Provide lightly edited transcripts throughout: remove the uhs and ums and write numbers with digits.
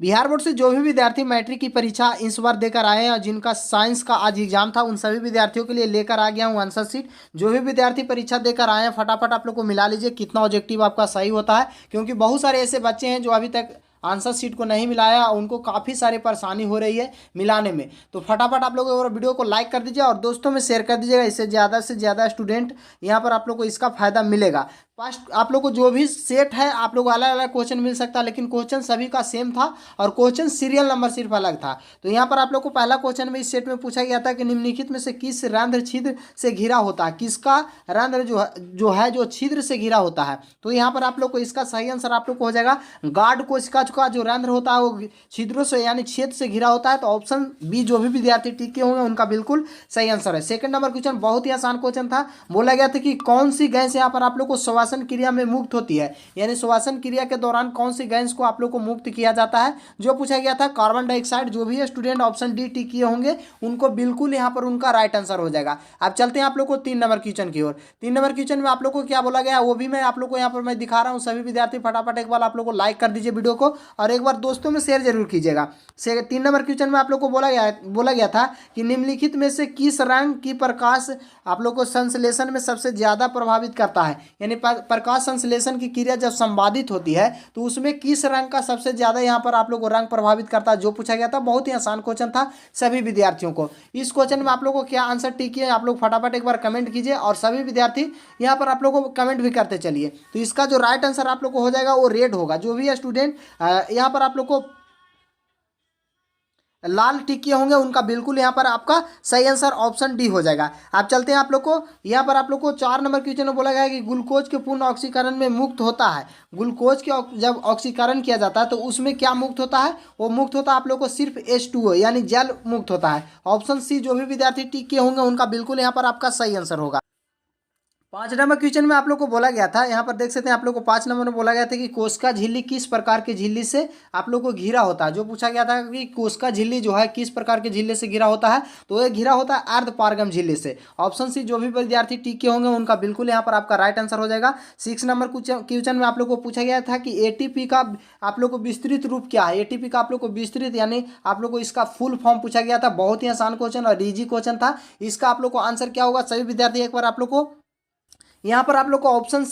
Bihar board से जो भी विद्यार्थी मैट्रिक की परीक्षा इस बार देकर आए हैं और जिनका साइंस का आज एग्जाम था, उन सभी विद्यार्थियों के लिए लेकर आ गया हूँ आंसर शीट। जो भी विद्यार्थी परीक्षा देकर आए हैं, फटाफट आप लोग को मिला लीजिए कितना ऑब्जेक्टिव आपका सही होता है, क्योंकि बहुत सारे ऐसे बच्चे हैं जो अभी तक आंसर शीट को नहीं मिलाया, उनको काफ़ी सारी परेशानी हो रही है मिलाने में। तो फटाफट आप लोग वीडियो को लाइक कर दीजिए और दोस्तों में शेयर कर दीजिएगा, इससे ज़्यादा से ज़्यादा स्टूडेंट यहाँ पर आप लोग को इसका फायदा मिलेगा। फर्स्ट आप लोग को जो भी सेट है आप लोग को अलग अलग क्वेश्चन मिल सकता है, लेकिन क्वेश्चन सभी का सेम था और क्वेश्चन सीरियल नंबर सिर्फ अलग था। तो यहाँ पर आप लोग को पहला क्वेश्चन में इस सेट में पूछा गया था कि निम्नलिखित में से किस रंध्र छिद्र से घिरा होता है, किसका रंध्र जो छिद्र से घिरा होता है। तो यहाँ पर आप लोग को इसका सही आंसर आप लोग को हो जाएगा गार्ड कोशिका का जो रंध्र होता है वो छिद्रों से यानी छेद से घिरा होता है। तो ऑप्शन बी जो भी विद्यार्थी टिक के होंगे उनका बिल्कुल सही आंसर है। सेकंड नंबर क्वेश्चन बहुत ही आसान क्वेश्चन था। बोला गया था कि कौन सी गैस यहाँ पर आप लोग को श्वसन क्रिया में मुक्त होती है, यानी श्वसन क्रिया के दौरान कौन सी गैस को आप लोग को मुक्त किया जाता है, जो पूछा गया था कार्बन डाइऑक्साइड। जो भी स्टूडेंट ऑप्शन डी टिक किए होंगे उनको बिल्कुल यहाँ पर उनका राइट आंसर हो जाएगा। अब चलते हैं आप लोग को 3 नंबर क्वेश्चन की ओर। 3 नंबर क्वेश्चन में आप लोग को क्या बोला गया वो भी मैं आप लोग को यहाँ पर मैं दिखा रहा हूँ। सभी विद्यार्थी फटाफट एक बार आप लोग को लाइक कर दीजिए वीडियो को और एक बार दोस्तों में शेयर जरूर कीजिएगा। 3 नंबर क्वेश्चन में आप लोग को बोला गया था कि निम्नलिखित में से किस रंग की प्रकाश आप लोग को संश्लेषण में सबसे ज्यादा प्रभावित करता है, यानी प्रकाश संश्लेषण की क्रिया जब संपादित होती है तो उसमें किस रंग का सबसे ज्यादा यहाँ पर आप लोग को रंग प्रभावित करता है, जो पूछा गया था। बहुत ही आसान क्वेश्चन था सभी विद्यार्थियों को। इस क्वेश्चन में आप लोग को क्या आंसर टिक है आप लोग फटाफट एक बार कमेंट कीजिए और सभी विद्यार्थी यहाँ पर आप लोग को कमेंट भी करते चलिए। तो इसका जो राइट आंसर आप लोग को हो जाएगा वो रेड होगा। जो भी स्टूडेंट यहाँ पर आप लोग को लाल टिक किए होंगे उनका बिल्कुल यहाँ पर आपका सही आंसर ऑप्शन डी हो जाएगा। आप चलते हैं आप लोग को यहाँ पर आप लोग को 4 नंबर क्वेश्चन में बोला गया है कि ग्लूकोज के पूर्ण ऑक्सीकरण में मुक्त होता है। ग्लूकोज के जब ऑक्सीकरण किया जाता है तो उसमें क्या मुक्त होता है, वो मुक्त होता है आप लोग को सिर्फ H2O यानी जल मुक्त होता है। ऑप्शन सी जो भी विद्यार्थी टिक किए होंगे उनका बिल्कुल यहाँ पर आपका सही आंसर होगा। 5 नंबर क्वेश्चन में आप लोग को बोला गया था, यहाँ पर देख सकते हैं आप लोग को 5 नंबर में बोला गया था कि कोशिका झिल्ली किस प्रकार की झिल्ली से आप लोग को घिरा होता है। जो पूछा गया था कि कोशिका झिल्ली जो है किस प्रकार की झिल्ली से घिरा होता है, तो ये घिरा होता है अर्धपारगम झिल्ली से। ऑप्शन सी जो भी विद्यार्थी टिक के होंगे उनका बिल्कुल यहाँ पर आपका राइट आंसर हो जाएगा। 6 नंबर क्वेश्चन में आप लोग को पूछा गया था कि एटीपी का आप लोग को विस्तृत रूप क्या है। एटीपी का आप लोग को विस्तृत यानी आप लोग को इसका फुल फॉर्म पूछा गया था। बहुत ही आसान क्वेश्चन और इजी क्वेश्चन था। इसका आप लोग को आंसर क्या होगा, सभी विद्यार्थी एक बार आप लोग को यहाँ पर आप लोग को ऑप्शन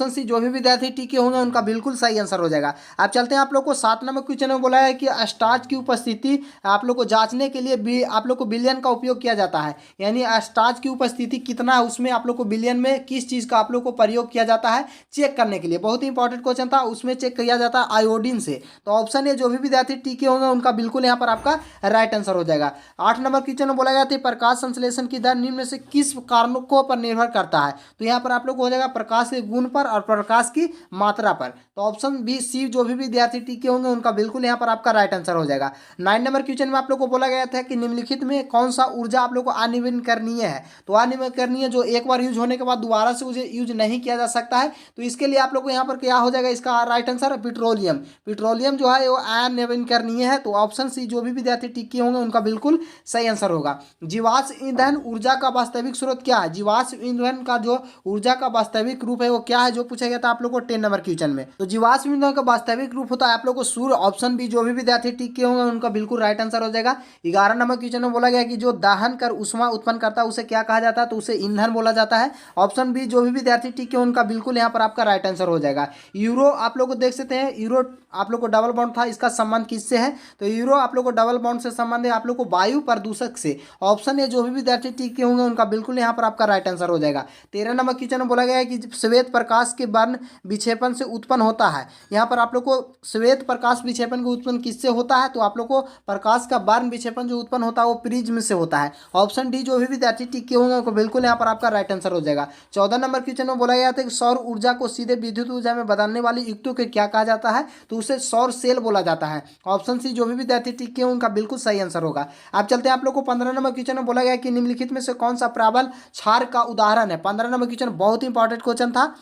सी जो भी विद्यार्थी टिके होंगे उनका बिल्कुल सही आंसर हो जाएगा। अब चलते हैं आप लोग को 7 नंबर क्वेश्चन में बोला है कि स्टार्च की उपस्थिति आप लोग को जांचने के लिए भी आप लोग को बिलियन का उपयोग किया जाता है, यानी स्टार्च की उपस्थिति कितना है उसमें आप लोग को बिलियन में किस चीज़ का आप लोग को प्रयोग किया जाता है चेक करने के लिए। बहुत ही इंपॉर्टेंट क्वेश्चन था, उसमें चेक किया जाता है आयोडीन से। तो ऑप्शन ए जो भी विद्यार्थी टिके होंगे उनका बिल्कुल यहाँ पर आपका राइट आंसर हो जाएगा। 8 नंबर क्वेश्चन में बोला गया था प्रकाश संश्लेषण की दर निम्न में से किस कारकों पर निर्भर करता है। तो यहाँ पर आप लोग को हो जाएगा प्रकाश के गुण पर और प्रकाश की मात्रा पर। तो ऑप्शन बी सी जो भी विद्यार्थी टिके होंगे उनका बिल्कुल यहाँ पर आपका राइट आंसर हो जाएगा। 9 नंबर क्वेश्चन में आप लोग को बोला गया था कि निम्नलिखित में कौन सा ऊर्जा आप लोग को अनवीकरणीय है। तो अनवीकरणीय जो एक बार यूज होने के बाद दोबारा से उसे यूज नहीं किया जा सकता है, तो इसके लिए आप लोग को यहाँ पर क्या हो जाएगा, इसका राइट आंसर पेट्रोलियम। पेट्रोलियम जो है वो अनवीकरणीय है। तो ऑप्शन सी जो भी विद्यार्थी टिके होंगे उनका बिल्कुल सही आंसर होगा। जीवाश्म ईंधन ऊर्जा का वास्तविक स्रोत क्या है। जीवाश्म ईंधन का जो ऊर्जा का वास्तविक रूप है वो क्या है, जो पूछा गया था आप लोग को 10 नंबर क्वेश्चन में। तो जीवाश्म ईंधन का वास्तविक रूप होता है आप लोग को सूर्य। ऑप्शन बी जो भी विद्यार्थी टिक के होंगे उनका बिल्कुल राइट आंसर हो जाएगा। 11 नंबर क्वेश्चन में बोला गया कि जो दहन कर उष्मा उत्पन्न करता है उसे क्या कहा जाता है, तो उसे ईंधन बोला जाता है। ऑप्शन बी जो भी विद्यार्थी टिक के उनका बिल्कुल यहाँ पर आपका राइट आंसर हो जाएगा। यूरो आप लोग को देख सकते हैं, यूरो आप लोग को डबल बॉन्ड था, इसका संबंध किससे है, तो यूरो आप लोग को डबल बॉन्ड से संबंध है आप लोग को वायु प्रदूषक से। ऑप्शन ए जो भी विद्यार्थी टिक के होंगे उनका बिल्कुल यहाँ पर आपका राइट आंसर हो जाएगा। 13 नंबर क्वेश्चन में बोला गया है कि श्वेत प्रकाश के वर्ण विक्षेपण से उत्पन्न होता है। यहाँ पर आप लोग को श्वेत प्रकाश विक्षेपण को उत्पन्न किससे होता है, तो आप लोग को प्रकाश का वर्ण विक्षेपण जो उत्पन्न होता है वो प्रिज्म से होता है। ऑप्शन डी जो भी विद्यार्थी टिक के होंगे उनको बिल्कुल यहाँ पर आपका राइट आंसर हो जाएगा। 14 नंबर क्वेश्चन में बोला गया था कि सौर ऊर्जा को सीधे विद्युत ऊर्जा में बदलने वाली युक्तों के क्या कहा जाता है, तो उसे सौर सेल बोला जाता है। ऑप्शन सी जो भी विद्यार्थी टिक के उनका बिल्कुल सही आंसर होगा। आप चलते हैं आप लोग को 15 नंबर क्वेश्चन में बोला गया कि निम्नलिखित में से कौन सा प्रबल क्षार का उदाहरण है। 15 नंबर क्वेश्चन बहुत ही इंपॉर्टेंट क्वेश्चन था।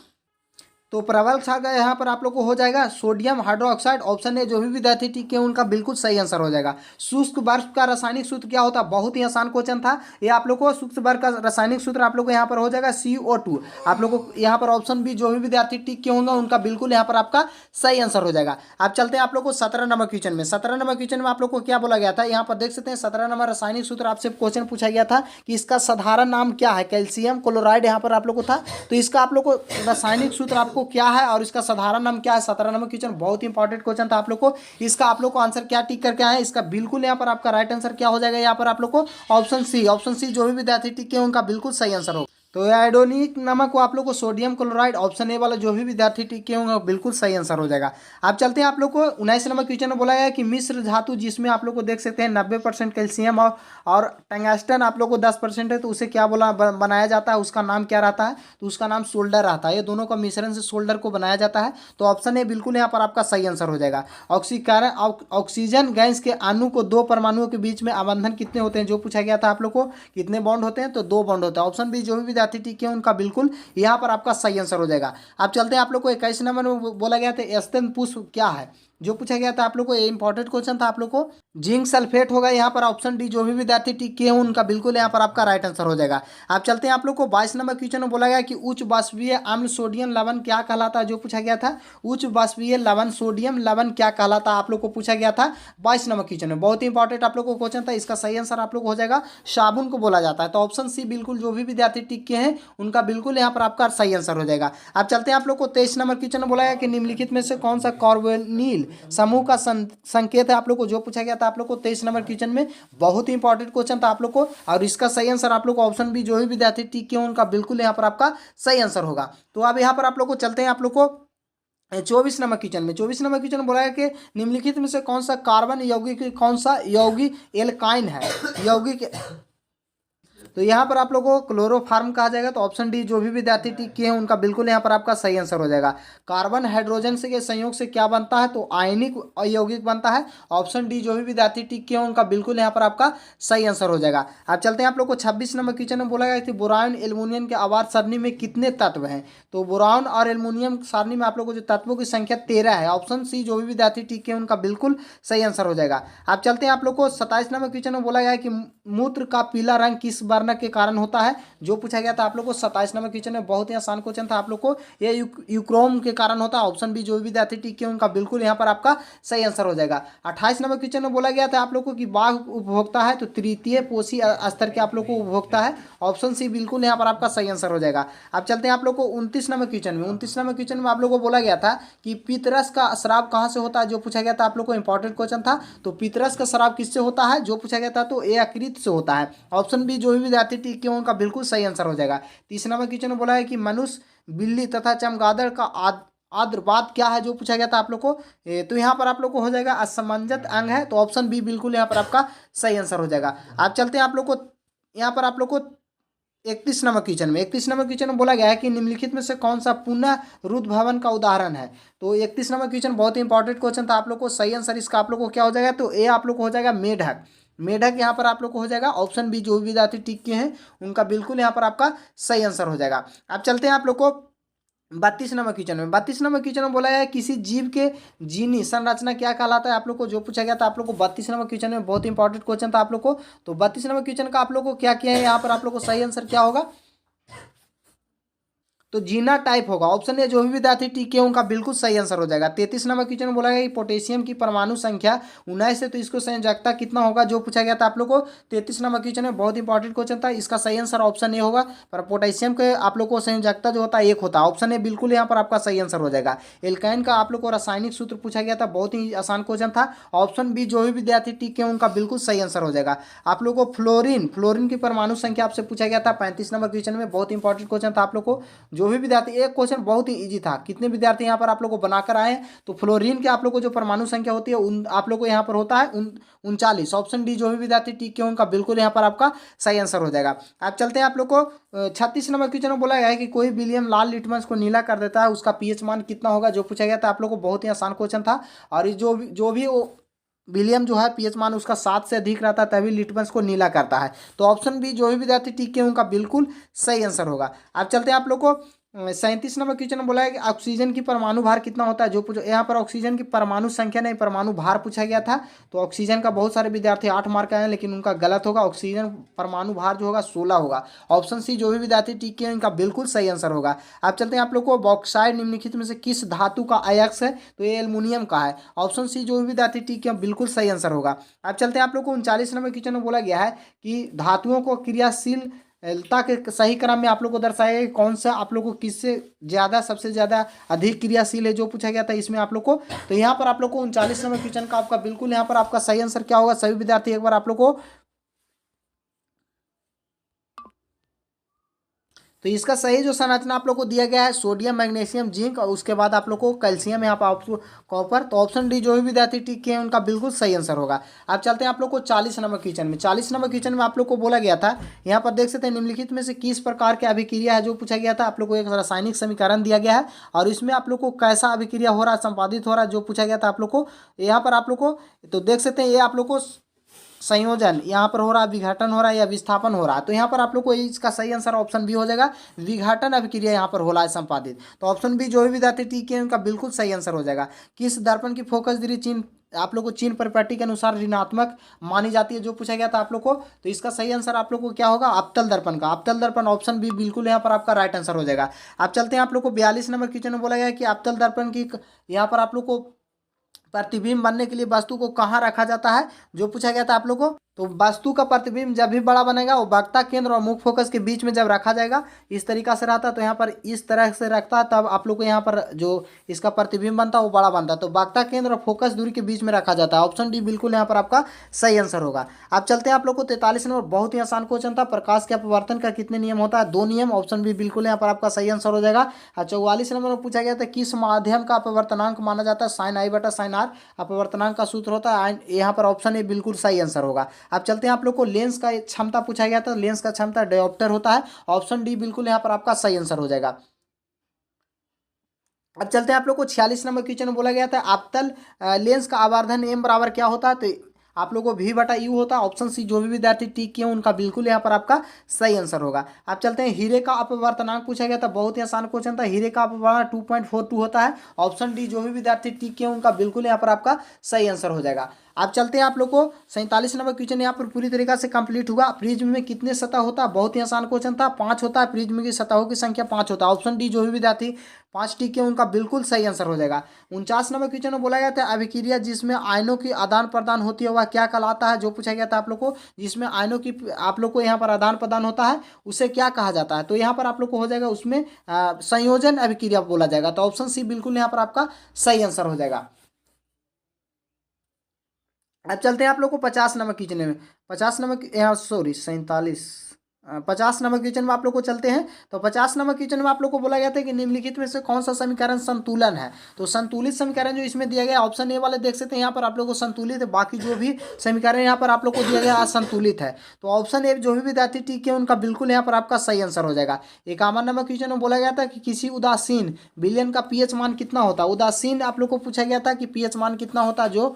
तो प्रबल क्षार का यहाँ पर आप लोग को हो जाएगा सोडियम हाइड्रोक्साइड। ऑप्शन ए जो भी विद्यार्थी टिक है उनका बिल्कुल सही आंसर हो जाएगा। शुष्क बर्फ का रासायनिक सूत्र क्या होता है? बहुत ही आसान क्वेश्चन था ये आप लोग को। शुष्क बर्फ का रासायनिक सूत्र आप लोग को यहाँ पर हो जाएगा CO2। आप लोग को यहाँ पर ऑप्शन बी जो भी विद्यार्थी टिक के होंगे उनका बिल्कुल यहाँ पर आपका सही आंसर हो जाएगा। आप चलते हैं आप लोग को 17 नंबर क्वेश्चन में। 17 नंबर क्वेश्चन में आप लोग को क्या बोला गया था? यहाँ पर देख सकते हैं 17 नंबर रासायनिक सूत्र आपसे क्वेश्चन पूछा गया था कि इसका साधारण नाम क्या है। कैल्शियम क्लोराइड यहाँ पर आप लोग को था, तो इसका आप लोग को रासायनिक सूत्र आपको क्या है और इसका साधारण नाम क्या है। 17 नंबर क्वेश्चन बहुत ही इंपॉर्टेंट क्वेश्चन था आप लोग को। इसका आप लोग को आंसर क्या टिक करके आए? इसका बिल्कुल यहाँ पर आपका राइट आंसर क्या हो जाएगा? यहाँ पर आप लोग को ऑप्शन सी। ऑप्शन सी जो भी विद्यार्थी टिक के उनका बिल्कुल सही आंसर हो। तो आयोडोनिक नमक को आप लोग को सोडियम क्लोराइड। ऑप्शन ए वाला जो भी विद्यार्थी टिक के होंगे बिल्कुल सही आंसर हो जाएगा। आप चलते हैं आप लोग को 19 नंबर क्वेश्चन में बोला गया कि मिश्र धातु जिसमें आप लोग को देख सकते हैं 90% कैल्शियम और टंगस्टन आप लोग को 10% है, तो उसे क्या बोला बनाया जाता है? उसका नाम क्या रहता है? तो उसका नाम सोल्डर रहता है। ये दोनों का मिश्रण से सोल्डर को बनाया जाता है। तो ऑप्शन ए बिल्कुल यहाँ पर आपका सही आंसर हो जाएगा। ऑक्सीजन गैस के अणु को दो परमाणुओं के बीच में आबंधन कितने होते हैं? जो पूछा गया था आप लोग को कितने बॉन्ड होते हैं? तो 2 बॉन्ड होते हैं। ऑप्शन बी जो भी विद्यार्थी टिक है उनका बिल्कुल यहाँ पर आपका सही आंसर हो जाएगा। आप चलते हैं आप लोग को 21 नंबर में बोला गया था स्तन पुष्प क्या है? जो पूछा गया था आप लोग को, ये इंपॉर्टेंट क्वेश्चन था आप लोग को। जिंक सल्फेट होगा यहाँ पर। ऑप्शन डी जो भी विद्यार्थी टिक किए हैं उनका बिल्कुल यहाँ पर आपका राइट आंसर हो जाएगा। आप चलते हैं आप लोग को 22 नंबर क्वेश्चन में बोला गया कि उच्च वाष्पीय अम्ल सोडियम लवण क्या कहलाता है? जो पूछा गया था उच्च वाष्पीय लवण सोडियम लवण क्या कहलाता है आप लोग को पूछा गया था 22 नंबर क्वेश्चन में। बहुत ही इंपॉर्टेंट आप लोग को क्वेश्चन था। इसका सही आंसर आप लोग हो जाएगा साबुन को बोला जाता है। तो ऑप्शन सी बिल्कुल जो भी विद्यार्थी टिक के हैं उनका बिल्कुल यहाँ पर आपका सही आंसर हो जाएगा। आप चलते हैं आप लोग को 23 नंबर क्वेश्चन में बोला गया कि निम्नलिखित में से कौन सा कार्बोनिल समूह का संकेत है? आप लोग को जो पूछा गया था आप लोग को 23 नंबर क्वेश्चन में। बहुत ही इंपॉर्टेंट क्वेश्चन था आप लोग को और इसका सही आंसर आप लोग को ऑप्शन बी जो भी विद्यार्थी टिक के उनका बिल्कुल यहाँ पर आपका सही आंसर होगा। तो अब यहाँ पर आप लोग को चलते हैं आप लोग को 24 नंबर क्वेश्चन में। 24 नंबर क्वेश्चन बोला है कि निम्नलिखित में से कौन सा कार्बन यौगिक कौन सा यौगिक एल्काइन है? यौगिक तो यहाँ पर आप लोगों को क्लोरोफार्म कहा जाएगा। तो ऑप्शन डी जो भी विद्यार्थी टिक किए हैं उनका बिल्कुल यहाँ पर आपका सही आंसर हो जाएगा। कार्बन हाइड्रोजन से के संयोग से क्या बनता है? तो आयनिक यौगिक बनता है। ऑप्शन डी जो भी विद्यार्थी टिक किए हैं उनका बिल्कुल यहाँ पर आपका सही आंसर हो जाएगा। आप चलते हैं आप लोग को 26 नंबर क्वेश्चन में बोला गया कि बोरान एल्युमिनियम के आवर्त सारणी में कितने तत्व हैं? तो बोरान और एल्युमिनियम सारणी में आप लोग को जो तत्वों की संख्या 13 है। ऑप्शन सी जो भी विद्यार्थी टिक किए उनका बिल्कुल सही आंसर हो जाएगा। आप चलते हैं आप लोग को 27 नंबर क्वेश्चन में बोला गया कि मूत्र का पीला रंग किस वर्ण के कारण होता है? जो पूछा गया था आप लोग को 27 नंबर क्वेश्चन में। बहुत ही आसान क्वेश्चन था आप लोग को। ये यूक्रोम के कारण होता है। ऑप्शन बी जो भी विद्यार्थी टिक किए उनका बिल्कुल यहाँ पर आपका सही आंसर हो जाएगा। 28 नंबर क्वेश्चन में बोला गया था आप लोग को कि बाघ उपभोक्ता है, तो तृतीय पोषी स्तर के आप लोग को उपभोक्ता है। ऑप्शन सी बिल्कुल यहाँ पर आपका सही आंसर हो जाएगा। आप चलते हैं आप लोग को 29 नंबर क्वेश्चन में। 29 नंबर क्वेश्चन में आप लोग को बोला गया था कि पितरस का शराब कहाँ से होता है? जो पूछा गया था आप लोग को, इंपॉर्टेंट क्वेश्चन था। तो पितरस का शराब किससे होता है? जो पूछा गया था तो ए यकृत से होता है। ऑप्शन बी जो भी विद्यार्थी टिक किए उनका बिल्कुल सही आंसर हो जाएगा। 30 नंबर क्वेश्चन में बोला है कि मनुष्य, बिल्ली तथा चमगादड़ का आद्रपाद क्या है? जो पूछा गया था आप लोग को, तो यहाँ पर आप लोग को हो जाएगा असमंजस अंग है। तो ऑप्शन बी बिल्कुल यहाँ पर आपका सही आंसर हो जाएगा। आप चलते हैं आप लोग को यहाँ पर आप लोग को 31 नंबर क्वेश्चन में। 31 नंबर क्वेश्चन में बोला गया है कि निम्नलिखित में से कौन सा पुनः रुद्र भवन का उदाहरण है? तो 31 नंबर क्वेश्चन बहुत ही इंपॉर्टेंट क्वेश्चन था आप लोग को। सही आंसर इसका आप लोग को क्या हो जाएगा? तो ए आप लोग को हो जाएगा मेढक। मेढक यहाँ पर आप लोग को हो जाएगा। ऑप्शन बी जो भी विद्यार्थी टिक के हैं उनका बिल्कुल यहाँ पर आपका सही आंसर हो जाएगा। आप चलते हैं आप लोग को 32 नंबर क्वेश्चन में। 32 नंबर क्वेश्चन में बोला है किसी जीव के जीनी संरचना क्या कहलाता है? आप लोग को जो पूछा गया था आप लोग को 32 नंबर क्वेश्चन में। बहुत इंपॉर्टेंट क्वेश्चन था आप लोग को। तो 32 नंबर क्वेश्चन का आप लोग को क्या किया है यहाँ पर आप लोग को सही आंसर क्या होगा? तो जीना टाइप होगा। ऑप्शन ए जो भी विद्यार्थी टिक है उनका बिल्कुल सही आंसर हो जाएगा। 33 नंबर क्वेश्चन में बोला गया कि पोटेशियम की परमाणु संख्या 19 है, तो इसको संयोजकता कितना होगा? जो पूछा गया था आप लोग को 33 नंबर क्वेश्चन में। बहुत इंपॉर्टेंट क्वेश्चन था। इसका सही आंसर ऑप्शन ए होगा। पर पोटेशियम के आप लोग को संयोजकता जो होता है 1 होता है। ऑप्शन ए बिल्कुल यहाँ पर आपका सही आंसर हो जाएगा। एल्काइन का आप लोग को रासायनिक सूत्र पूछा गया था। बहुत ही आसान क्वेश्चन था। ऑप्शन बी जो भी विद्यार्थी टिक है उनका बिल्कुल सही आंसर हो जाएगा। आप लोग को फ्लोरीन की परमाणु संख्या आपसे पूछा गया था 35 नंबर क्वेश्चन में। बहुत इंपॉर्टेंट क्वेश्चन था आप लोग को। जो भी विद्यार्थी, एक क्वेश्चन बहुत ही इजी था। कितने विद्यार्थी यहाँ पर आप लोग को बनाकर आए? तो फ्लोरीन के आप लोग को जो परमाणु संख्या होती है उन आप लोग को यहाँ पर होता है 39। ऑप्शन डी जो भी विद्यार्थी टिक के उनका बिल्कुल यहाँ पर आपका सही आंसर हो जाएगा। आप चलते हैं आप लोग को 36 नंबर क्वेश्चन में बोला गया है कि कोई विलियम लाल लिटमस को नीला कर देता है, उसका पीएच मान कितना होगा? जो पूछा गया था आप लोग को। बहुत ही आसान क्वेश्चन था। और जो भी विलियम जो है पीएच मान उसका 7 से अधिक रहता है तभी लिटमस को नीला करता है। तो ऑप्शन बी जो भी विद्यार्थी टिक के उनका बिल्कुल सही आंसर होगा। आप चलते हैं आप लोग को 37 नंबर क्वेश्चन में बोला है कि ऑक्सीजन की परमाणु भार कितना होता है, जो पूछो यहाँ पर ऑक्सीजन की परमाणु संख्या नहीं परमाणु भार पूछा गया था। तो ऑक्सीजन का बहुत सारे विद्यार्थी 8 मार्क आए हैं, लेकिन उनका गलत होगा। ऑक्सीजन परमाणु भार जो होगा 16 होगा। ऑप्शन सी जो भी विद्यार्थी टिक किए इनका बिल्कुल सही आंसर होगा। अब चलते हैं आप लोग को बॉक्साइड निम्नलिखित में से किस धातु का अयस्क है, तो ये एल्युमिनियम का है। ऑप्शन सी जो भी विद्यार्थी टिक किए बिल्कुल सही आंसर होगा। अब चलते हैं आप लोग को 39 नंबर क्वेश्चन में बोला गया है कि धातुओं को क्रियाशील ता के सही क्रम में आप लोग को दर्शाया है कौन सा आप लोग को किससे ज्यादा सबसे ज्यादा अधिक क्रियाशील है, जो पूछा गया था इसमें आप लोग को। तो यहाँ पर आप लोग को 39 नंबर क्वेश्चन का आपका बिल्कुल यहाँ पर आपका सही आंसर क्या होगा, सभी विद्यार्थी एक बार आप लोग को। तो इसका सही जो संरचना आप लोग को दिया गया है सोडियम मैग्नीशियम जिंक और उसके बाद आप लोग को कैल्शियम यहाँ पर आपको कॉपर। तो ऑप्शन डी जो भी विद्यार्थी टिक किए हैं उनका बिल्कुल सही आंसर होगा। अब चलते हैं आप लोग को 40 नंबर क्वेश्चन में। 40 नंबर क्वेश्चन में आप लोग को बोला गया था, यहाँ पर देख सकते हैं निम्नलिखित में से किस प्रकार की अभिक्रिया है, जो पूछा गया था। आप लोग को एक रासायनिक समीकरण दिया गया है और इसमें आप लोग को कैसा अभिक्रिया हो रहा है, संपादित हो रहा है, जो पूछा गया था आप लोग को। यहाँ पर आप लोग को तो देख सकते हैं ये आप लोग को संयोजन यहाँ पर हो रहा है, विघटन हो रहा है या विस्थापन हो रहा है। तो यहाँ पर आप लोग को इसका सही आंसर ऑप्शन बी हो जाएगा, विघटन अभिक्रिया यहाँ पर हो रहा है संपादित। तो ऑप्शन बी जो भी विद्यार्थी टिक है उनका बिल्कुल सही आंसर हो जाएगा। किस दर्पण की फोकस दूरी चीन आप लोग को चीन परिपाटी के अनुसार ऋणात्मक मानी जाती है, जो पूछा गया था आप लोग को। तो इसका सही आंसर आप लोग को क्या होगा, अवतल दर्पण का। अवतल दर्पण ऑप्शन बी बिल्कुल यहाँ पर आपका राइट आंसर हो जाएगा। आप चलते हैं आप लोग को 42 नंबर क्वेश्चन में बोला गया है कि अवतल दर्पण की यहाँ पर आप लोग को प्रतिबिंब बनने के लिए वस्तु को कहाँ रखा जाता है, जो पूछा गया था आप लोग को। तो वस्तु का प्रतिबिंब जब भी बड़ा बनेगा वो वक्ता केंद्र और मुख्य फोकस के बीच में जब रखा जाएगा इस तरीका से रहता है। तो यहाँ पर इस तरह से रखता है तब आप लोग को यहाँ पर जो इसका प्रतिबिंब बनता है वो बड़ा बनता है। तो वक्ता केंद्र और फोकस दूरी के बीच में रखा जाता है। ऑप्शन डी बिल्कुल यहाँ पर आपका सही आंसर होगा। अब चलते हैं आप लोग को 43 नंबर, बहुत ही आसान क्वेश्चन था। प्रकाश के अपवर्तन का कितने नियम होता है, 2 नियम। ऑप्शन बी बिल्कुल यहाँ पर आपका सही आंसर हो जाएगा। 44 नंबर में पूछा गया था किस माध्यम का अपवर्तनांक माना जाता है, साइन आई बटा साइन आर अपवर्तनांक का सूत्र होता है। यहाँ पर ऑप्शन ए बिल्कुल सही आंसर होगा। अब चलते हैं आप लोग को लेंस का क्षमता पूछा गया था, लेंस का क्षमता डायोप्टर होता है। ऑप्शन डी बिल्कुल यहाँ पर आपका सही आंसर हो जाएगा। अब चलते हैं आप लोग को 46 नंबर क्वेश्चन में बोला गया था अवतल लेंस का आवर्धन एम बराबर क्या होता है, तो आप लोगों को भी बटा यू होता है। ऑप्शन सी जो भी विद्यार्थी टिक किए उनका बिल्कुल यहाँ पर आपका सही आंसर होगा। अब चलते हैं हीरे का अपवर्तनांक पूछा गया था, बहुत ही आसान क्वेश्चन था। हीरे का अपवर्तनांक 2.42 होता है। ऑप्शन डी जो भी विद्यार्थी टिक किए उनका बिल्कुल यहाँ पर आपका सही आंसर हो जाएगा। अब चलते हैं आप लोग को 47 नंबर क्वेश्चन यहाँ पर पूरी तरीका से कंप्लीट हुआ। प्रिज्म में कितने सतह होता है, बहुत ही आसान क्वेश्चन था, 5 होता है। प्रिज्म की सतहों की संख्या 5 होता है। ऑप्शन डी जो भी विद्यार्थी 5 टिक के उनका बिल्कुल सही आंसर हो जाएगा। 49 नंबर क्वेश्चन में बोला गया था अभिक्रिया जिसमें आयनों की आदान प्रदान होती है वह क्या कहलाता है, जो पूछा गया था आप लोग को। जिसमें आयनों की आप लोग को यहाँ पर आदान प्रदान होता है उसे क्या कहा जाता है, तो यहाँ पर आप लोग को हो जाएगा उसमें संयोजन अभिक्रिया बोला जाएगा। तो ऑप्शन सी बिल्कुल यहाँ पर आपका सही आंसर हो जाएगा। अब चलते हैं आप लोग को 50 नंबर क्वेश्चन में। 50 नंबर सॉरी 47 50 नंबर क्वेश्चन में आप लोग को चलते हैं। तो 50 नंबर क्वेश्चन में आप लोग को बोला गया था कि निम्नलिखित में से कौन सा समीकरण संतुलन है। तो संतुलित समीकरण जो इसमें दिया गया ऑप्शन ए वाले देख सकते हैं यहाँ पर आप लोग को संतुलित है, बाकी जो भी समीकरण यहाँ पर आप लोग को दिया गया असंतुलित है। तो ऑप्शन ए जो भी विद्यार्थी टिक है उनका बिल्कुल यहाँ पर आपका सही आंसर हो जाएगा। 51 नंबर क्वेश्चन में बोला गया था कि किसी उदासीन विलयन का पीएच मान कितना होता है। उदासीन आप लोग को पूछा गया था कि पीएच मान कितना होता है, जो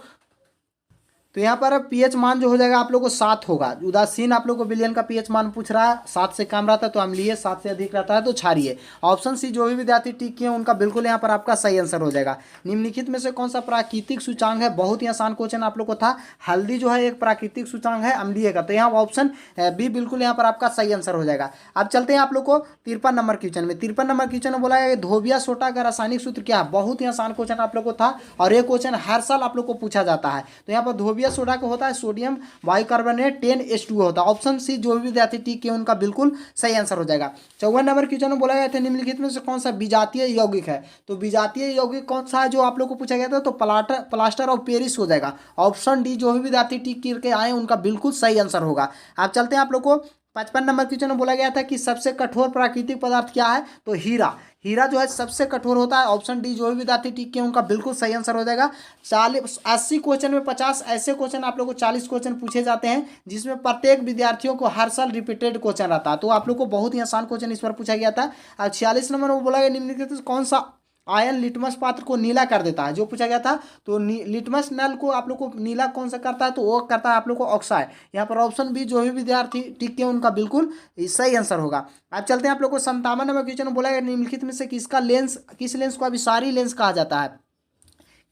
तो यहाँ पर पीएच मान जो हो जाएगा आप लोग को 7 होगा। उदासीन आप लोग को विलयन का पीएच मान पूछ रहा है, 7 से कम रहता है तो अम्लीय, 7 से अधिक रहता है तो क्षारीय। ऑप्शन सी जो भी विद्यार्थी टिक किए उनका बिल्कुल यहाँ पर आपका सही आंसर हो जाएगा। निम्नलिखित में से कौन सा प्राकृतिक सूचांक है, बहुत ही आसान क्वेश्चन आप लोग को था। हल्दी जो है एक प्राकृतिक सूचांक है अम्लीय का, तो यहाँ ऑप्शन बी बिल्कुल यहाँ पर आपका सही आंसर हो जाएगा। अब चलते हैं आप लोग को 53 नंबर क्वेश्चन में। 53 नंबर क्वेश्चन में बोला है धोबिया सोडा का रासायनिक सूत्र क्या है, बहुत ही आसान क्वेश्चन आप लोग को था और ये क्वेश्चन हर साल आप लोग को पूछा जाता है। तो यहाँ पर धोबिया सोडा का होता है सोडियम बाइकार्बोनेट 10H2 होता है। ऑप्शन सी जो भी विद्यार्थी टिक के उनका बिल्कुल सही आंसर हो जाएगा। 54 नंबर क्वेश्चन में बोला गया था निम्नलिखित में से कौन सा विजातीय यौगिक है। तो विजातीय यौगिक कौन सा है जो आप लोग को पूछा गया था, तो प्लास्टर ऑफ पेरिस हो जाएगा। ऑप्शन डी जो भी विद्यार्थी टिक करके आए उनका बिल्कुल सही आंसर होगा। आप चलते हैं आप लोग को 55 नंबर क्वेश्चन में बोला गया था कि सबसे कठोर प्राकृतिक पदार्थ क्या है, तो हीरा। हीरा जो है सबसे कठोर होता है। ऑप्शन डी जो भी विद्यार्थी टिक के उनका बिल्कुल सही आंसर हो जाएगा। 80 क्वेश्चन में 50 ऐसे क्वेश्चन आप लोग को 40 क्वेश्चन पूछे जाते हैं जिसमें प्रत्येक विद्यार्थियों को हर साल रिपीटेड क्वेश्चन रहता है। तो आप लोग को बहुत ही आसान क्वेश्चन इस पर पूछा गया था। 46 नंबर में बोला गया निम्नलिखित कौन सा आयन लिटमस पात्र को नीला कर देता है, जो पूछा गया था। तो लिटमस नल को आप लोग को नीला कौन सा करता है, तो वो करता है आप लोग को ऑक्साइड। यहाँ पर ऑप्शन बी जो भी विद्यार्थी टिक के उनका बिल्कुल सही आंसर होगा। अब चलते हैं आप लोग को 57 नंबर क्वेश्चन बोला गया निम्नलिखित में से किस लेंस को अभिसारी लेंस कहा जाता है।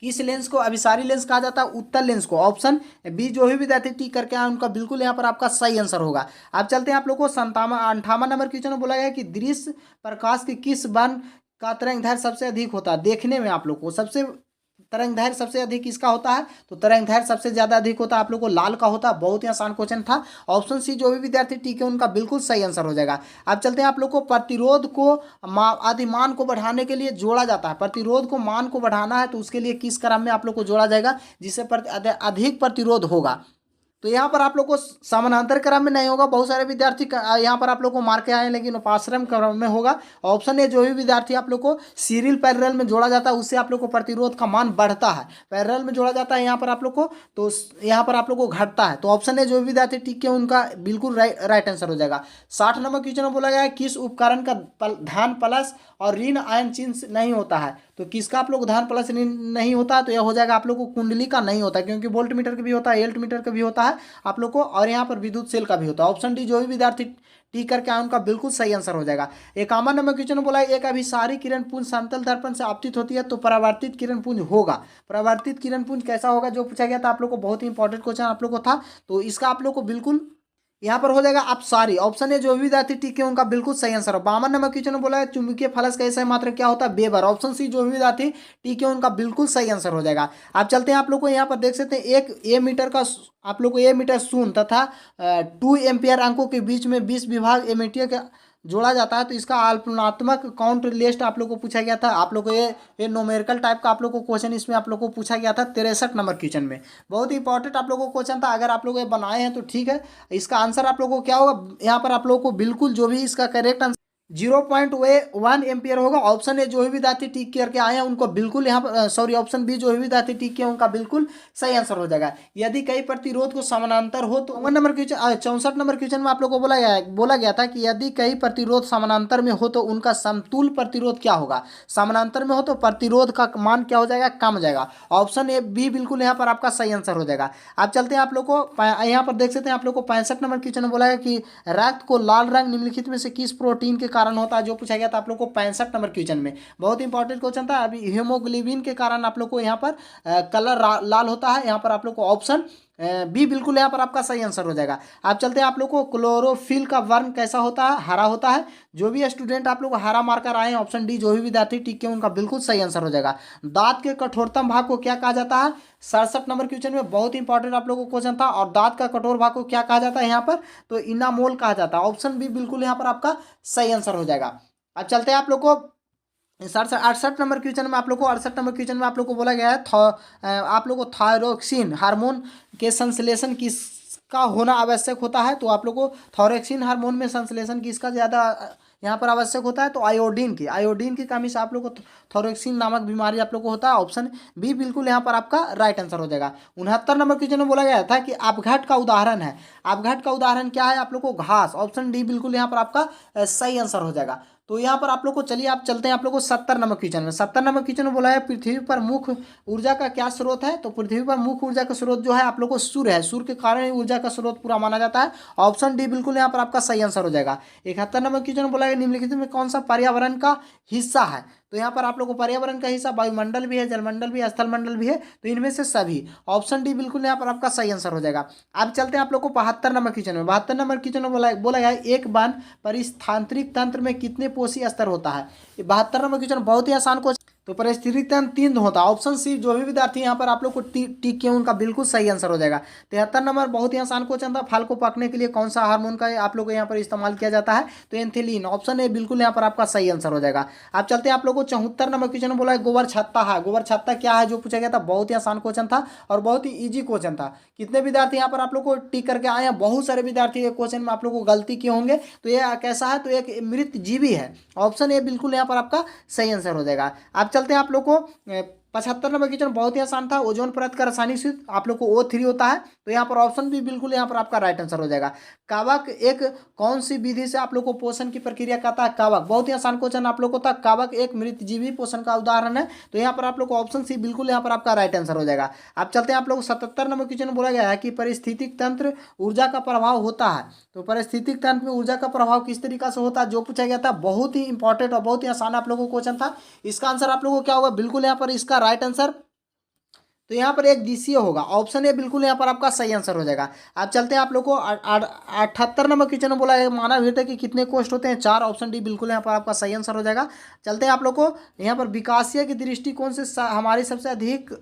किस लेंस को अभिसारी लेंस कहा जाता है, उत्तल लेंस को। ऑप्शन बी जो भी विद्यार्थी टिक करके आए उनका बिल्कुल यहाँ पर आपका सही आंसर होगा। अब चलते हैं आप लोग को 58 नंबर क्वेश्चन बोला गया कि दृश्य प्रकाश के किस वर्ण का तरंग दैर्घ्य सबसे अधिक होता है। देखने में आप लोग को सबसे तरंग दैर्घ्य सबसे अधिक किसका होता है, तो तरंग दैर्घ्य सबसे ज्यादा अधिक होता है आप लोग को लाल का होता है। बहुत ही आसान क्वेश्चन था। ऑप्शन सी जो भी विद्यार्थी ठीक है उनका बिल्कुल सही आंसर हो जाएगा। अब चलते हैं आप लोग को प्रतिरोध को अधिमान को बढ़ाने के लिए जोड़ा जाता है। प्रतिरोध को मान को बढ़ाना है तो उसके लिए किस क्रम में आप लोग को जोड़ा जाएगा जिससे अधिक प्रतिरोध होगा। तो यहाँ पर आप लोग को समानांतर क्रम में नहीं होगा। बहुत सारे विद्यार्थी यहाँ पर आप लोग को मार के आए लेकिन उपाश्रम क्रम में होगा। ऑप्शन ए जो भी विद्यार्थी आप लोग को सीरियल पैरेलल में जोड़ा जाता है उससे आप लोग को प्रतिरोध का मान बढ़ता है। पैरेलल में जोड़ा जाता है यहाँ पर आप लोग को, तो यहाँ पर आप लोग को घटता है। तो ऑप्शन ए जो भी विद्यार्थी टिक है उनका बिल्कुल राइट आंसर हो जाएगा। 60 नंबर क्वेश्चन में बोला गया है किस उपकरण का धन प्लस और ऋण आयन चिन्ह नहीं होता है। तो किसका आप लोग धन प्लस ऋण नहीं होता है, तो यह हो जाएगा आप लोग को कुंडली का नहीं होता है, क्योंकि वोल्ट मीटर का भी होता है, एल्ट मीटर का भी होता है आप लोग को, और यहाँ पर विद्युत सेल का भी होता है। ऑप्शन डी जो भी विद्यार्थी टी करके आए उनका बिल्कुल सही आंसर हो जाएगा। 51 नंबर क्वेश्चन बोला है एक अभिसारी किरण पुंज समतल दर्पण से आपतित होती है तो परावर्तित किरण पुंज होगा। परावर्तित किरण पुंज कैसा होगा, जो पूछा गया था आप लोग को, बहुत ही इंपॉर्टेंट क्वेश्चन आप लोग को था। तो इसका आप लोग को बिल्कुल यहाँ पर हो जाएगा आप सारी। ऑप्शन ए जो भी विद्यार्थी टिक है उनका बिल्कुल सही आंसर हो। 52 नंबर क्वेश्चन बोला है चुंबकीय फलक का सही मात्रक क्या होता है, वेबर। ऑप्शन सी जो भी विद्यार्थी टिक है उनका बिल्कुल सही आंसर हो जाएगा। आप चलते हैं आप लोग को यहाँ पर देख सकते हैं एक ए मीटर का आप लोग को ए मीटर शून्य तथा 2 एम्पियर अंकों के बीच में 20 विभाग एमीटर का जोड़ा जाता है। तो इसका अल्पनात्मक काउंट लिस्ट आप लोग को पूछा गया था। आप लोग को ये नोमेरिकल टाइप का आप लोग को क्वेश्चन इसमें आप लोग को पूछा गया था 63 नंबर क्वेश्चन में। बहुत ही इंपॉर्टेंट आप लोग को क्वेश्चन था। अगर आप लोग ये बनाए हैं तो ठीक है। इसका आंसर आप लोग को क्या होगा, यहाँ पर आप लोग को बिल्कुल जो भी इसका करेक्ट आंसर 0.1 एम्पियर होगा। ऑप्शन ए जो भी विद्यार्थी टिक करके आए हैं उनको बिल्कुल यहाँ पर सॉरी ऑप्शन बी जो भी विद्यार्थी टिक किया उनका बिल्कुल सही आंसर हो जाएगा। यदि कई प्रतिरोध को समानांतर हो तो 64 नंबर क्वेश्चन में आप लोग को बोला गया था कि यदि कई प्रतिरोध समानांतर में हो तो उनका समतुल प्रतिरोध क्या होगा। समानांतर में हो तो प्रतिरोध का मान क्या हो जाएगा, कम हो जाएगा। ऑप्शन ए बी बिल्कुल यहाँ पर आपका सही आंसर हो जाएगा। आप चलते हैं आप लोग को यहाँ पर देख सकते हैं आप लोग को 65 नंबर क्वेश्चन में बोला है कि रक्त को लाल रंग निम्नलिखित में से किस प्रोटीन के कारण होता है, जो पूछा गया था आप लोग को 65 नंबर क्वेश्चन में। बहुत इंपॉर्टेंट क्वेश्चन था। अभी हीमोग्लोबिन के कारण आप लोग को यहाँ पर कलर लाल होता है। यहाँ पर आप लोग को ऑप्शन बी बिल्कुल यहाँ पर आपका सही आंसर हो जाएगा। आप चलते हैं आप लोग को क्लोरोफिल का वर्ण कैसा होता है, हरा होता है। जो भी स्टूडेंट आप लोग हरा मार्कर आए हैं ऑप्शन डी जो भी विद्यार्थी टिक के उनका बिल्कुल सही आंसर हो जाएगा। दांत के कठोरतम भाग को क्या कहा जाता है, 67 नंबर क्वेश्चन में बहुत इंपॉर्टेंट आप लोगों को क्वेश्चन था। और दांत का कठोर भाग को क्या कहा जाता है यहाँ पर, तो इनामोल कहा जाता है। ऑप्शन बी बिल्कुल यहाँ पर आपका सही आंसर हो जाएगा। अब चलते हैं आप लोग को 68 नंबर क्वेश्चन में आप लोग को 68 नंबर क्वेश्चन में आप लोग को बोला गया है आप लोग को थायरोक्सिन हार्मोन के संश्लेषण किसका होना आवश्यक होता है। तो आप लोग को थायरोक्सिन हार्मोन में संश्लेषण किसका ज़्यादा यहाँ पर आवश्यक होता है, तो आयोडीन की कमी से आप लोग को थायरोक्सिन नामक बीमारी आप लोग को होता है। ऑप्शन बी बिल्कुल यहाँ पर आपका राइट आंसर हो जाएगा। 69 नंबर क्वेश्चन में बोला गया था कि अपघट का उदाहरण है। अपघट का उदाहरण क्या है, आप लोग को घास। ऑप्शन डी बिल्कुल यहाँ पर आपका सही आंसर हो जाएगा। तो यहाँ पर आप लोग को चलिए आप चलते हैं आप लोग को 70 नंबर क्वेश्चन में। 70 नंबर क्वेश्चन में बोला है पृथ्वी पर मुख्य ऊर्जा का क्या स्रोत है। तो पृथ्वी पर मुख्य ऊर्जा का स्रोत जो है आप लोग को सूर्य है। सूर्य के कारण ही ऊर्जा का स्रोत पूरा माना जाता है। ऑप्शन डी बिल्कुल यहाँ पर आपका सही आंसर हो जाएगा। 71 नंबर क्वेश्चन में बोला है निम्नलिखित में कौन सा पर्यावरण का हिस्सा है। तो यहाँ पर आप लोग को पर्यावरण का हिस्सा वायुमंडल भी है, जलमंडल भी है, स्थलमंडल भी है। तो इनमें से सभी ऑप्शन डी बिल्कुल यहाँ पर आपका सही आंसर हो जाएगा। अब चलते हैं आप लोग को 72 नंबर क्वेश्चन में। 72 नंबर क्वेश्चन में बोला गया है एक वन परिस्थानिक तंत्र में कितने पोषी स्तर होता है। 72 नंबर क्वेश्चन बहुत ही आसान क्वेश्चन। तो परिस्थितिक तंत्र 3 होता है। ऑप्शन सी जो भी विद्यार्थी यहाँ पर आप लोग को टिक किए उनका बिल्कुल सही आंसर हो जाएगा। 73 नंबर बहुत ही आसान क्वेश्चन था। फल को पकने के लिए कौन सा हार्मोन का आप लोग को यहाँ पर इस्तेमाल किया जाता है, तो एंथेलिन। ऑप्शन ए बिल्कुल यहाँ पर आपका सही आंसर हो जाएगा। आप चलते हैं आप लोग को 74 नंबर क्वेश्चन में बोला है गोबर छत्ता है। गोबर छत्ता क्या है, जो पूछा गया था। बहुत ही आसान क्वेश्चन था और बहुत ही ईजी क्वेश्चन था। कितने विद्यार्थी यहाँ पर आप लोग को टिक करके आए हैं, बहुत सारे विद्यार्थी क्वेश्चन में आप लोग को गलती किए होंगे। तो ये कैसा है, तो एक मृत जीवी है। ऑप्शन ए बिल्कुल यहाँ पर आपका सही आंसर हो जाएगा। आप चलते हैं आप लोग को 75 नंबर क्वेश्चन बहुत ही आसान था। ओजोन परत का रासायनिक सूत्र आप लोग को O3 होता है, तो यहाँ पर ऑप्शन भी बिल्कुल यहाँ पर आपका राइट आंसर हो जाएगा। कवक एक कौन सी विधि से आप लोग को पोषण की प्रक्रिया कहता है? कवक, बहुत ही आसान क्वेश्चन आप लोग को था। कवक एक मृतजीवी पोषण का उदाहरण है, तो यहाँ पर आप लोग को ऑप्शन सी बिल्कुल यहाँ पर आपका राइट आंसर हो जाएगा। अब चलते हैं आप लोग को 77 नंबर क्वेश्चन बोला गया है कि परिस्थितिक तंत्र ऊर्जा का प्रभाव होता है, तो परिस्थितिक तंत्र में ऊर्जा का प्रभाव किस तरीका से होता है जो पूछा गया था, बहुत ही इंपॉर्टेंट और बहुत ही आसान आप लोगों को क्वेश्चन था। इसका आंसर आप लोगों को क्या होगा, बिल्कुल यहाँ पर इसका राइट आंसर तो यहाँ पर एक दिशीय होगा, ऑप्शन ए बिल्कुल यहाँ पर आपका सही आंसर हो जाएगा। अब चलते हैं आप लोग को 78 नंबर क्वेश्चन में बोला है मानव हृदय के कितने कोष्ठ होते हैं? 4, ऑप्शन डी बिल्कुल यहाँ पर आपका सही आंसर हो जाएगा। चलते हैं आप लोग को यहाँ पर विकासीय की दृष्टिकोण से हमारी सबसे अधिक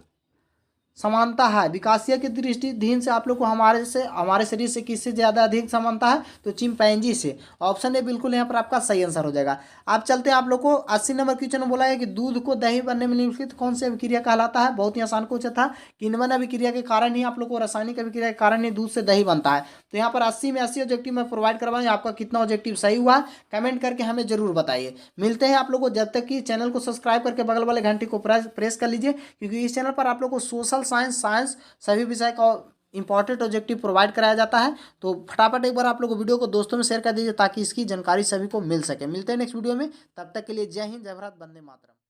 समानता है। विकासीय की दृष्टि ध्यान से आप लोग को हमारे शरीर से किससे ज़्यादा अधिक समानता है? तो चिंपैंजी से, ऑप्शन ए बिल्कुल यहाँ पर आपका सही आंसर हो जाएगा। आप चलते हैं आप लोग को 80 नंबर क्वेश्चन में बोला है कि दूध को दही बनने में निम्नलिखित कौन सी अभिक्रिया कहलाता है? बहुत ही आसान क्वेश्चन था। किण्वन अभिक्रिया के कारण ही आप लोग को, रासायनिक अभिक्रिया के कारण ही दूध से दही बनता है। तो यहाँ पर 80 में 80 ऑब्जेक्टिव मैं प्रोवाइड करवाएंगे, आपका कितना ऑब्जेक्टिव सही हुआ कमेंट करके हमें जरूर बताइए। मिलते हैं आप लोग को, जब तक कि चैनल को सब्सक्राइब करके बगल वाले घंटी को प्रेस कर लीजिए, क्योंकि इस चैनल पर आप लोग को सोशल साइंस सभी विषय का इंपॉर्टेंट ऑब्जेक्टिव प्रोवाइड कराया जाता है। तो फटाफट एक बार आप लोग को वीडियो को दोस्तों में शेयर कर दीजिए ताकि इसकी जानकारी सभी को मिल सके। मिलते हैं नेक्स्ट वीडियो में, तब तक के लिए जय हिंद, जय भारत, वंदे मातरम।